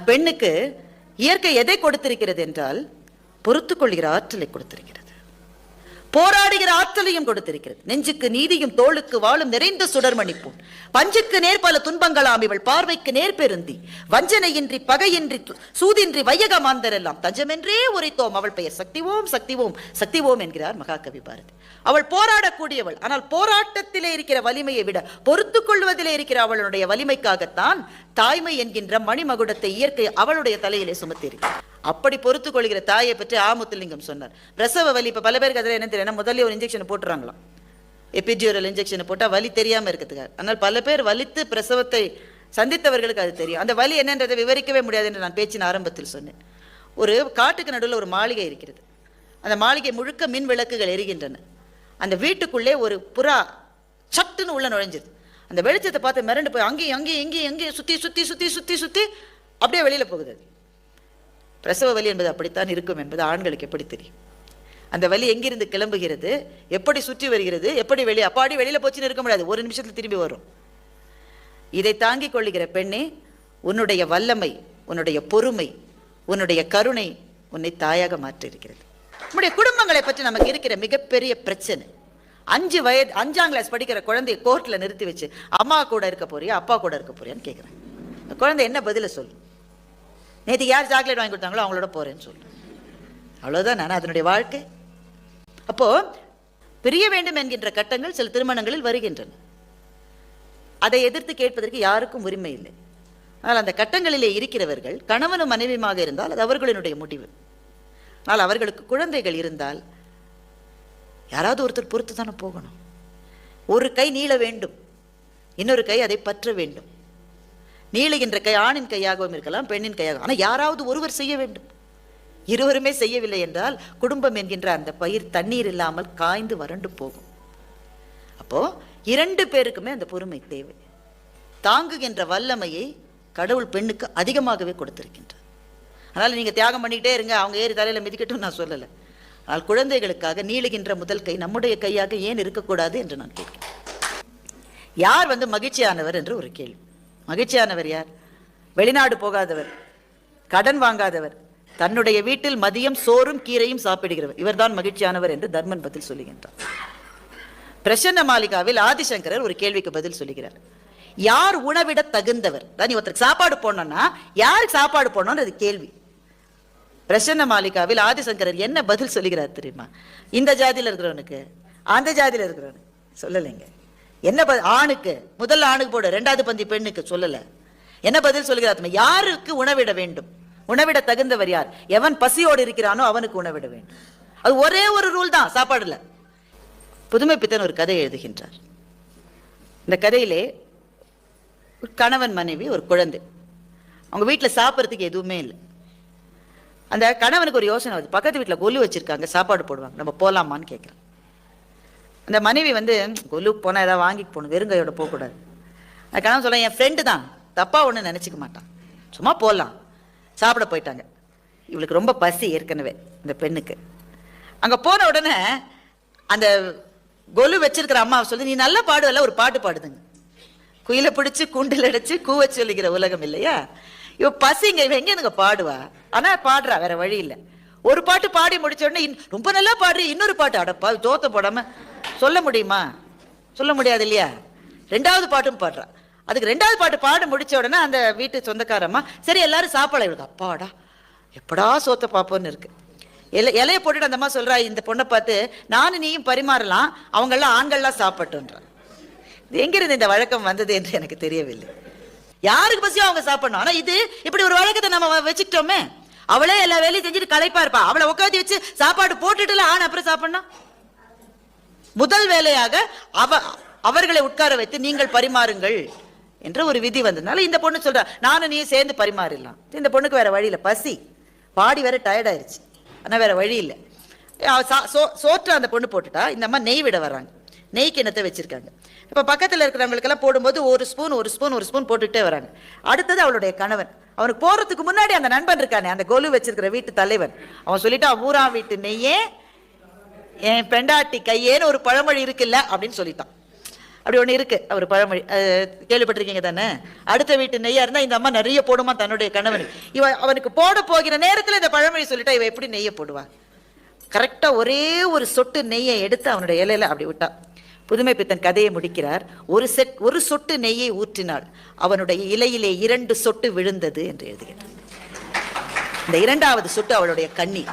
பெண்ணுக்கு இயற்கை எதை கொடுத்திருக்கிறது என்றால் பொறுத்துக் கொள்கிற ஆற்றலை கொடுத்திருக்கிறது, போராடுகிற ஆற்றலையும் கொடுத்திருக்கிறது. நெஞ்சுக்கு நீதியும் தோளுக்கு வாழும் நிறைந்த சுடர்மணி பூண், பஞ்சுக்கு நேர் பல துன்பங்களாம் இவள் பார்வைக்கு நேர் பெருந்தி, வஞ்சனையின்றி பகையின்றி சூதின்றி வையக மாந்தரெல்லாம் தஞ்சமென்றே உரைத்தோம் அவள் பெயர் சக்திவோம் சக்திவோம் சக்திவோம் என்கிறார் மகாகவி பாரதி. அவள் போராடக்கூடியவள். ஆனால் போராட்டத்திலே இருக்கிற வலிமையை விட பொறுத்துக் கொள்வதிலே இருக்கிற அவளுடைய வலிமைக்காகத்தான் தாய்மை என்கின்ற மணிமகுடத்தை இயற்கை அவளுடைய தலையிலே சுமத்தியிருக்கிறார். அப்படி பொறுத்துக் கொள்கிற தாயை பற்றி ஆமுத்துலிங்கம் சொன்னார். பிரசவ வலி இப்ப பல பேருக்கு அதில் என்ன தெரியும், முதல்ல ஒரு இன்ஜெக்ஷன் போட்டுறாங்களாம், எபிடியூரல் இன்ஜெக்ஷன் போட்டால் வலி தெரியாம இருக்கிறதுக்காக. ஆனால் பல பேர் வலித்து பிரசவத்தை சந்தித்தவர்களுக்கு அது தெரியும். அந்த வலி என்னன்றதை விவரிக்கவே முடியாது என்று நான் பேச்சின் ஆரம்பத்தில் சொன்னேன். ஒரு காட்டுக்கு நடுவில் ஒரு மாளிகை இருக்கிறது. அந்த மாளிகை முழுக்க மின் விளக்குகள் எரிகின்றன. அந்த வீட்டுக்குள்ளே ஒரு புறா சட்டுன்னு உள்ள நுழைஞ்சது. அந்த வெளிச்சத்தை பார்த்து மிரண்டு போய் அங்கேயும் அங்கேயும் எங்கேயும் எங்கேயும் சுற்றி சுற்றி சுற்றி சுற்றி சுற்றி அப்படியே வெளியில போகுது. பிரசவ வலி என்பது அப்படித்தான் இருக்கும் என்பது ஆண்களுக்கு எப்படி தெரியும்? அந்த வலி எங்கிருந்து கிளம்புகிறது, எப்படி சுற்றி வருகிறது, எப்படி வெளியே அப்பாடி வெளியில போச்சுன்னு இருக்க முடியாது, ஒரு நிமிஷத்துல திரும்பி வரும். இதை தாங்கிக் கொள்ளுகிற பெண்ணே, உன்னுடைய வல்லமை, உன்னுடைய பொறுமை, உன்னுடைய கருணை உன்னை தாயாக மாற்றி இருக்கிறது. நம்முடைய குடும்பங்களை பற்றி நமக்கு இருக்கிற மிகப்பெரிய பிரச்சனை, 5ஆம் கிளாஸ் படிக்கிற குழந்தைய கோர்ட்ல நிறுத்தி வச்சு அம்மா கூட இருக்க போறியா அப்பா கூட இருக்க போறியான்னு கேட்கிறேன். குழந்தை என்ன பதில சொல்லு? நேற்று யார் சாக்லேட் வாங்கி கொடுத்தாங்களோ அவங்களோட போறேன்னு சொல்லு. அவ்வளவுதான் நான் அதனுடைய வாழ்க்கை. அப்போ பிரிய வேண்டும் என்கின்ற கட்டங்கள் சில திருமணங்களில் வருகின்றன. அதை எதிர்த்து கேட்பதற்கு யாருக்கும் உரிமை இல்லை. ஆனால் அந்த கட்டங்களிலே இருக்கிறவர்கள் கணவனும் மனைவியுமாக இருந்தால் அது அவர்களினுடைய முடிவு. ஆனால் அவர்களுக்கு குழந்தைகள் இருந்தால் யாராவது ஒருத்தர் பொறுத்து தானே போகணும். ஒரு கை நீள வேண்டும், இன்னொரு கை அதை பற்ற வேண்டும். நீளுகின்ற கை ஆணின் கையாகவும் இருக்கலாம், பெண்ணின் கையாகவும். ஆனால் யாராவது ஒருவர் செய்ய வேண்டும். இருவருமே செய்யவில்லை என்றால் குடும்பம் என்கின்ற அந்த பயிர் தண்ணீர் இல்லாமல் காய்ந்து வறண்டு போகும். அப்போ 2 பேருக்குமே அந்த பொறுமை தேவை. தாங்குகின்ற வல்லமையை கடவுள் பெண்ணுக்கு அதிகமாகவே கொடுத்திருக்கின்றார். அதனால நீங்க தியாகம் பண்ணிக்கிட்டே இருங்க, அவங்க ஏறி தலையில மிதிக்கட்டும் நான் சொல்லலை. ஆனால் குழந்தைகளுக்காக நீளுகின்ற முதல் கை நம்முடைய கையாக ஏன் இருக்கக்கூடாது என்று நான் கேட்கிறேன். யார் மகிழ்ச்சியானவர் என்று ஒரு கேள்வி. மகிழ்ச்சியானவர் யார்? வெளிநாடு போகாதவர், கடன் வாங்காதவர், தன்னுடைய வீட்டில் மதியம் சோறும் கீரையும் சாப்பிடுகிறவர், இவர்தான் மகிழ்ச்சியானவர் என்று தர்மன் பதில் சொல்லுகின்றார். பிரசன்ன மாளிகாவில் ஆதிசங்கரர் ஒரு கேள்விக்கு பதில் சொல்லுகிறார். யார் உணவிட தகுந்தவர்? நீ ஒருத்தருக்கு சாப்பாடு போடணும்னா யாருக்கு சாப்பாடு போடணும் அது கேள்வி. பிரசன்ன மாளிகாவில் ஆதிசங்கரர் என்ன பதில் சொல்லுகிறார் தெரியுமா? இந்த ஜாதியில இருக்கிறவனுக்கு அந்த ஜாதியில இருக்கிறவனுக்கு சொல்லலைங்க. என்ன ஆணுக்கு முதல் ஆணுக்கு போடு, 2வது பந்தி பெண்ணுக்கு சொல்லல. என்ன பதில் சொல்கிறார்? யாருக்கு உணவிட வேண்டும், உணவிட தகுந்தவர் யார்? எவன் பசியோடு இருக்கிறானோ அவனுக்கு உணவிட வேண்டும். அது ஒரே ஒரு ரூல் தான் சாப்பாடுல. புதுமை பித்தன் ஒரு கதை எழுதுகின்றார். இந்த கதையிலே ஒரு கணவன் மனைவி ஒரு குழந்தை, அவங்க வீட்டில் சாப்பிட்றதுக்கு எதுவுமே இல்லை. அந்த கணவனுக்கு ஒரு யோசனை வருது, பக்கத்து வீட்டில் கொல்லு வச்சிருக்காங்க, சாப்பாடு போடுவாங்க, நம்ம போகலாமான்னு கேட்குறேன். அந்த மனைவி கொல்லுக்கு போனால் ஏதாவது வாங்கிட்டு போகணும், வெறுங்கையோட போகக்கூடாது. அந்த கணவன் சொல்ல, என் ஃப்ரெண்டு தான், தப்பாக ஒன்றும் நினச்சிக்க மாட்டான், சும்மா போகலாம். சாப்பிட போயிட்டாங்க. இவளுக்கு ரொம்ப பசி ஏற்கனவே இந்த பெண்ணுக்கு. அங்கே போன உடனே அந்த கொலு வச்சிருக்கிற அம்மாவை சொல்லி, நீ நல்லா பாடுவல்ல, ஒரு பாட்டு பாடுதுங்க. குயிலை பிடிச்சி குண்டில் அடிச்சு கூவ சொல்லிக்கிற உலகம் இல்லையா? இவ பசிங்க, இவ எங்க எனக்கு பாடுவா, ஆனா பாடுறா, வேற வழி இல்லை. ஒரு பாட்டு பாடி முடிச்ச உடனே ரொம்ப நல்லா பாடுறீ, இன்னொரு பாட்டு அடப்பா ஜோத்த போடாம சொல்ல முடியுமா? சொல்ல முடியாது இல்லையா? 2வது பாட்டும் பாடுறா. அதுக்கு 2வது பாட்டு பாட முடிச்ச உடனே அந்த வீட்டு சொந்தக்காரம்மா, சரி எல்லாரும் சாப்பாடு. இவளுக்கு அப்பாடா எப்படா சோத்த பாப்போன்னு இருக்கு. இலைய போட்டுட்டு அந்த அம்மா சொல்றா, இந்த பொண்ணை பார்த்து நானும் நீயும் பரிமாறலாம், அவங்கெல்லாம் ஆண்கள்லாம் சாப்பிட்டுன்றான். இது எங்கிருந்து இந்த வழக்கம் வந்தது என்று எனக்கு தெரியவில்லை. யாருக்கு பசியோ அவங்க சாப்பிடணும். ஆனா இது இப்படி ஒரு வழக்கத்தை நம்ம வச்சுக்கிட்டோமே. அவளே எல்லா வேலையும் செஞ்சுட்டு களைப்பா இருப்பா, அவளை உட்காந்து வச்சு சாப்பாடு போட்டுட்டு ஆண் அப்புறம் சாப்பிடணும். முதல் வேலையாக அவர்களை உட்கார வைத்து நீங்கள் பரிமாறுங்கள் என்ற ஒரு விதி வந்ததுனால இந்த பொண்ணு சொல்றா, நானும் நீ சேர்ந்து பரிமாறிடலாம். இந்த பொண்ணுக்கு வேற வழி இல்லை, பசி, பாடி வேற டயர்ட் ஆயிடுச்சு, ஆனா வேற வழி இல்லை. சோற்ற அந்த பொண்ணு போட்டுட்டா, இந்த அம்மா நெய் விட வர்றாங்க. நெய் கிணத்தை வச்சிருக்காங்க. இப்ப பக்கத்துல இருக்கிறவங்களுக்கெல்லாம் போடும்போது ஒரு ஸ்பூன் போட்டுக்கிட்டே வராங்க. அடுத்தது அவளுடைய கணவன். அவனுக்கு போறதுக்கு முன்னாடி அந்த நண்பன் இருக்கானே, அந்த கொலு வச்சிருக்கிற வீட்டு தலைவன், அவன் சொல்லிட்டான், ஊரா வீட்டு நெய்யே என் பெண்டாட்டி கையேன்னு ஒரு பழமொழி இருக்குல்ல அப்படின்னு சொல்லிட்டான். அப்படி ஒண்ணு இருக்கு. அவர் பழமொழி கேள்விப்பட்டிருக்கீங்க தானே? அடுத்த வீட்டு நெய்யா இருந்தா இந்த அம்மா நிறைய போடுமா தன்னுடைய கணவன். அவனுக்கு போட போகிற நேரத்துல இந்த பழமொழி சொல்லிட்டா இவ எப்படி நெய்ய போடுவா? கரெக்டா ஒரே ஒரு சொட்டு நெய்யை எடுத்து அவனுடைய இலையில அப்படி விட்டா. புதுமை பித்தன் கதையை முடிக்கிறார். ஒரு சொட்டு நெய்யை ஊற்றினாள், அவனுடைய இலையிலே 2 சொட்டு விழுந்தது என்று எழுதுகிறார். இந்த 2வது சொட்டு அவளுடைய கண்ணீர்.